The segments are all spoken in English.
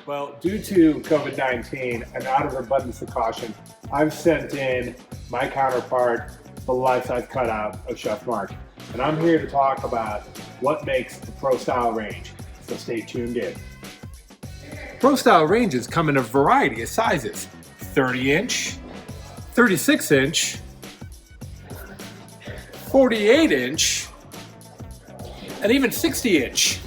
Well, due to COVID-19 and out of abundance of caution, I've sent in my counterpart, the life-size cutout of Chef Mark. And I'm here to talk about what makes the Pro Style range. So stay tuned in. Pro Style ranges come in a variety of sizes: 30-inch, 36-inch, 48-inch, and even 60-inch.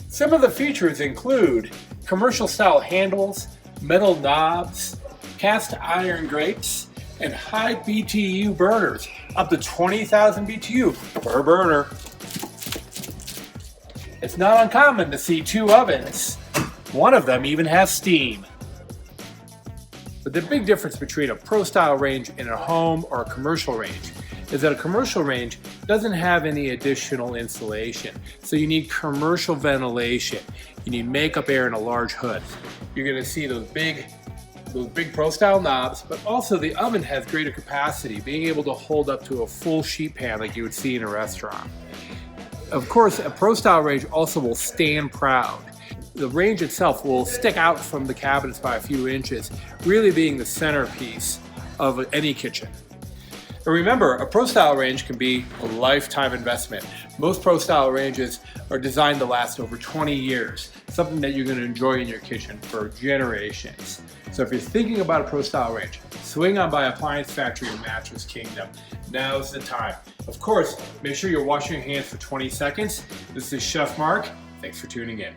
Some of the features include commercial style handles, metal knobs, cast iron grates, and high BTU burners, up to 20,000 BTU per burner. It's not uncommon to see two ovens. One of them even has steam. But the big difference between a Pro Style range and a home or a commercial range is that a commercial range doesn't have any additional insulation. So you need commercial ventilation. You need makeup air and a large hood. You're gonna see those big Pro Style knobs, but also the oven has greater capacity, being able to hold up to a full sheet pan like you would see in a restaurant. Of course, a Pro Style range also will stand proud. The range itself will stick out from the cabinets by a few inches, really being the centerpiece of any kitchen. And remember, a Pro Style range can be a lifetime investment. Most Pro Style ranges are designed to last over 20 years, something that you're going to enjoy in your kitchen for generations. So if you're thinking about a Pro Style range, swing on by Appliance Factory in Mattress Kingdom. Now's the time. Of course, make sure you're washing your hands for 20 seconds. This is Chef Mark. Thanks for tuning in.